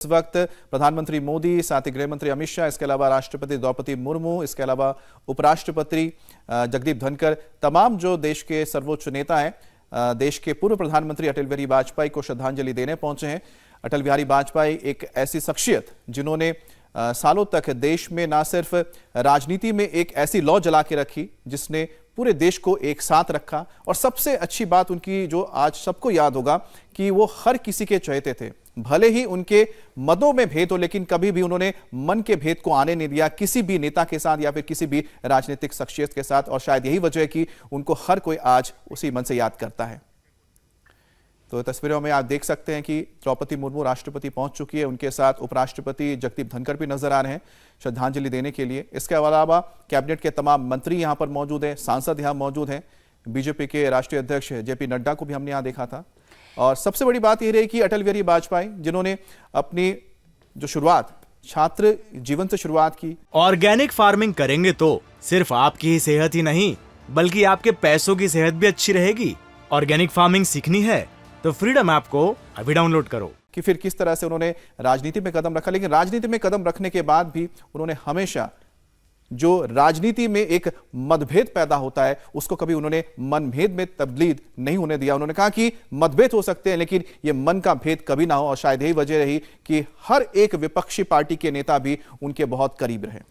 इस वक्त प्रधानमंत्री मोदी, साथ ही गृह मंत्री अमित शाह, इसके अलावा राष्ट्रपति द्रौपदी मुर्मू, इसके अलावा उपराष्ट्रपति जगदीप धनखड़, तमाम जो देश के सर्वोच्च नेता हैं, देश के पूर्व प्रधानमंत्री अटल बिहारी वाजपेयी को श्रद्धांजलि देने पहुंचे हैं। अटल बिहारी वाजपेयी एक ऐसी शख्सियत जिन्होंने सालों तक देश में ना सिर्फ राजनीति में एक ऐसी लौ जला के रखी जिसने पूरे देश को एक साथ रखा, और सबसे अच्छी बात उनकी जो आज सबको याद होगा कि वो हर किसी के चहेते थे। भले ही उनके मदों में भेद हो, लेकिन कभी भी उन्होंने मन के भेद को आने नहीं दिया किसी भी नेता के साथ या फिर किसी भी राजनीतिक शख्सियत के साथ, और शायद यही वजह है कि उनको हर कोई आज उसी मन से याद करता है। तो तस्वीरों में आप देख सकते हैं कि द्रौपदी मुर्मू राष्ट्रपति पहुंच चुकी है, उनके साथ उपराष्ट्रपति जगदीप धनखड़ भी नजर आ रहे हैं श्रद्धांजलि देने के लिए। इसके अलावा कैबिनेट के तमाम मंत्री यहां पर मौजूद हैं, सांसद यहां मौजूद हैं। बीजेपी के राष्ट्रीय अध्यक्ष जेपी नड्डा को भी हमने यहां देखा था। और सबसे बड़ी बात यह रही कि अटल बिहारी वाजपेयी जिन्होंने अपनी जो शुरुआत छात्र जीवन से शुरुआत की। ऑर्गेनिक फार्मिंग करेंगे तो सिर्फ आपकी ही सेहत ही नहीं बल्कि आपके पैसों की सेहत भी अच्छी रहेगी। ऑर्गेनिक फार्मिंग सीखनी है तो फ्रीडम ऐप को अभी डाउनलोड करो। कि फिर किस तरह से उन्होंने राजनीति में कदम रखा, लेकिन राजनीति में कदम रखने के बाद भी उन्होंने हमेशा जो राजनीति में एक मतभेद पैदा होता है उसको कभी उन्होंने मनभेद में तब्दील नहीं होने दिया। उन्होंने कहा कि मतभेद हो सकते हैं लेकिन ये मन का भेद कभी ना हो, और शायद यही वजह रही कि हर एक विपक्षी पार्टी के नेता भी उनके बहुत करीब रहे।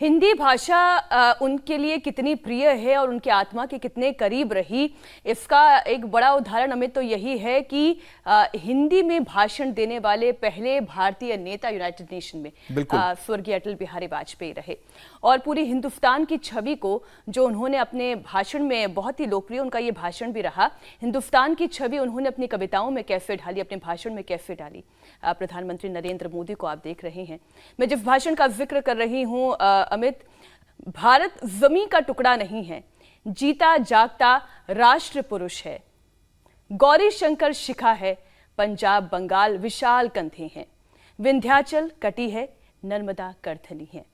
हिंदी भाषा उनके लिए कितनी प्रिय है और उनकी आत्मा के कितने करीब रही, इसका एक बड़ा उदाहरण हमें तो यही है कि हिंदी में भाषण देने वाले पहले भारतीय नेता यूनाइटेड नेशन में स्वर्गीय अटल बिहारी वाजपेयी रहे। और पूरी हिंदुस्तान की छवि को जो उन्होंने अपने भाषण में, बहुत ही लोकप्रिय उनका ये भाषण भी रहा, हिंदुस्तान की छवि उन्होंने अपनी कविताओं में कैसे ढाली, अपने भाषण में कैसे डाली। प्रधानमंत्री नरेंद्र मोदी को आप देख रहे हैं। मैं जिस भाषण का जिक्र कर रही हूँ अमित, भारत जमीन का टुकड़ा नहीं है, जीता जागता राष्ट्र पुरुष है। गौरी शंकर शिखा है, पंजाब बंगाल विशाल कंधे हैं, विंध्याचल कटी है, नर्मदा करथनी है।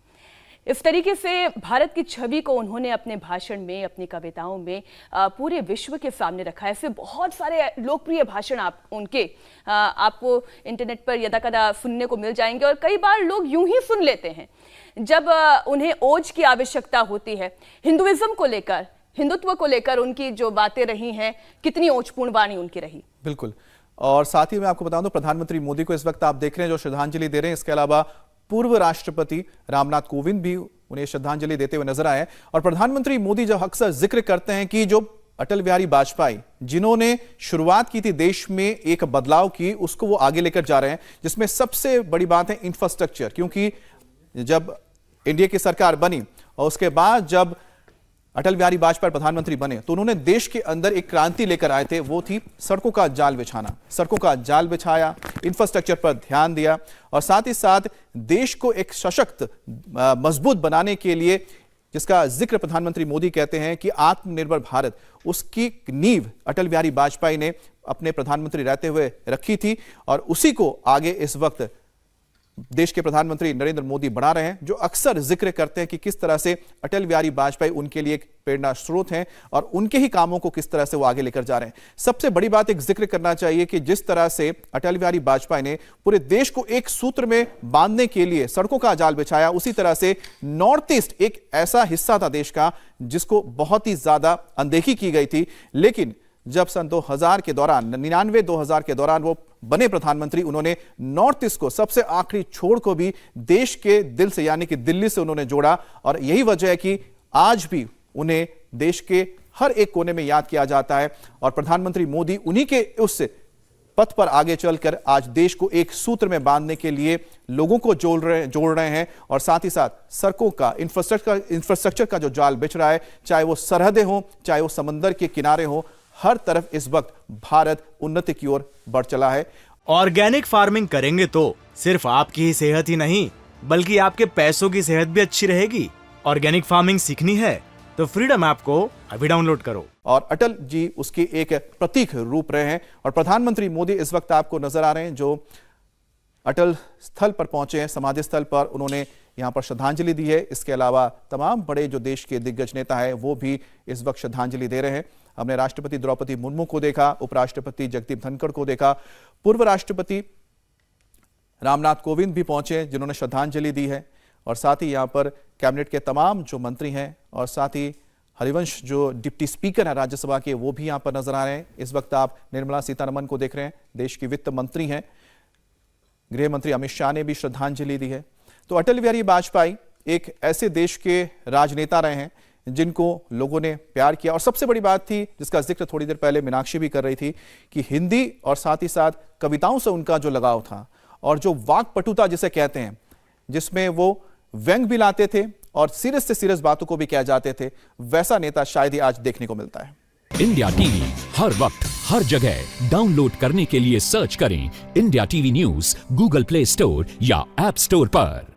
इस तरीके से भारत की छवि को उन्होंने अपने भाषण में, अपनी कविताओं में पूरे विश्व के सामने रखा है। ऐसे बहुत सारे लोकप्रिय भाषण आपको इंटरनेट पर यदाकदा सुनने को मिल जाएंगे, और कई बार लोग यूं ही सुन लेते हैं जब उन्हें ओज की आवश्यकता होती है। हिंदुइज्म को लेकर, हिंदुत्व को लेकर उनकी जो बातें रही हैं, कितनी ओजपूर्ण वाणी उनकी रही। बिल्कुल। और साथ ही मैं आपको बताऊं तो प्रधानमंत्री मोदी को इस वक्त आप देख रहे हैं जो श्रद्धांजलि दे रहे हैं। इसके अलावा पूर्व राष्ट्रपति रामनाथ कोविंद भी उन्हें श्रद्धांजलि देते हुए नजर आए। और प्रधानमंत्री मोदी जब अक्सर जिक्र करते हैं कि जो अटल बिहारी वाजपेयी जिन्होंने शुरुआत की थी देश में एक बदलाव की, उसको वो आगे लेकर जा रहे हैं, जिसमें सबसे बड़ी बात है इंफ्रास्ट्रक्चर। क्योंकि जब एनडीए की सरकार बनी और उसके बाद जब अटल बिहारी वाजपेयी प्रधानमंत्री बने तो उन्होंने देश के अंदर एक क्रांति लेकर आए थे, वो थी सड़कों का जाल बिछाना। सड़कों का जाल बिछाया, इंफ्रास्ट्रक्चर पर ध्यान दिया, और साथ ही साथ देश को एक सशक्त मजबूत बनाने के लिए, जिसका जिक्र प्रधानमंत्री मोदी कहते हैं कि आत्मनिर्भर भारत, उसकी नींव अटल बिहारी वाजपेयी ने अपने प्रधानमंत्री रहते हुए रखी थी, और उसी को आगे इस वक्त देश के प्रधानमंत्री नरेंद्र मोदी बढ़ा रहे हैं, जो अक्सर जिक्र करते हैं कि किस तरह से अटल बिहारी वाजपेयी उनके लिए एक प्रेरणा स्रोत हैं और उनके ही कामों को किस तरह से वो आगे लेकर जा रहे हैं। सबसे बड़ी बात एक जिक्र करना चाहिए कि जिस तरह से अटल बिहारी वाजपेयी ने पूरे देश को एक सूत्र में बांधने के लिए सड़कों का जाल बिछाया, उसी तरह से नॉर्थ ईस्ट एक ऐसा हिस्सा था देश का जिसको बहुत ही ज्यादा अनदेखी की गई थी, लेकिन जब सन 2000 के दौरान, 99-2000 के दौरान वो बने प्रधानमंत्री, उन्होंने नॉर्थ ईस्ट को, सबसे आखिरी छोर को भी देश के दिल से यानी कि दिल्ली से उन्होंने जोड़ा। और यही वजह है कि आज भी उन्हें देश के हर एक कोने में याद किया जाता है, और प्रधानमंत्री मोदी उन्हीं के उस पथ पर आगे चलकर आज देश को एक सूत्र में बांधने के लिए लोगों को जोड़ रहे हैं। और साथ ही साथ सड़कों का, इंफ्रास्ट्रक्चर का जो जाल बिछ रहा है, चाहे वो सरहदें हो, चाहे वो समंदर के किनारे हो, हर तरफ इस वक्त भारत उन्नति की ओर बढ़ चला है। ऑर्गेनिक फार्मिंग करेंगे तो सिर्फ आपकी ही सेहत ही नहीं बल्कि आपके पैसों की सेहत भी अच्छी रहेगी। ऑर्गेनिक फार्मिंग सीखनी है तो फ्रीडम ऐप को अभी डाउनलोड करो। और अटल जी उसकी एक प्रतीक रूप रहे हैं, और प्रधानमंत्री मोदी इस वक्त आपको नजर आ रहे हैं जो अटल स्थल पर पहुंचे हैं, समाधि स्थल पर। उन्होंने यहां पर श्रद्धांजलि दी है। इसके अलावा तमाम बड़े जो देश के दिग्गज नेता है वो भी इस वक्त श्रद्धांजलि दे रहे हैं। हमने राष्ट्रपति द्रौपदी मुर्मू को देखा, उपराष्ट्रपति जगदीप धनखड़ को देखा, पूर्व राष्ट्रपति रामनाथ कोविंद भी पहुंचे जिन्होंने श्रद्धांजलि दी है, और साथ ही यहाँ पर कैबिनेट के तमाम जो मंत्री हैं और साथ ही हरिवंश जो डिप्टी स्पीकर हैं राज्यसभा के, वो भी यहाँ पर नजर आ रहे हैं। इस वक्त आप निर्मला सीतारमण को देख रहे हैं, देश की वित्त मंत्री हैं। गृह मंत्री अमित शाह ने भी श्रद्धांजलि दी है। तो अटल बिहारी वाजपेयी एक ऐसे देश के राजनेता रहे हैं जिनको लोगों ने प्यार किया, और सबसे बड़ी बात थी जिसका जिक्र थोड़ी देर पहले मीनाक्षी भी कर रही थी कि हिंदी और साथ ही साथ कविताओं से उनका जो लगाव था और जो वाक्पटुता जिसे कहते हैं, जिसमें वो व्यंग भी लाते थे और सीरियस से सीरियस बातों को भी कह जाते थे, वैसा नेता शायद ही आज देखने को मिलता है। इंडिया टीवी हर वक्त हर जगह डाउनलोड करने के लिए सर्च करें India TV news Google play store या ऐप स्टोर पर।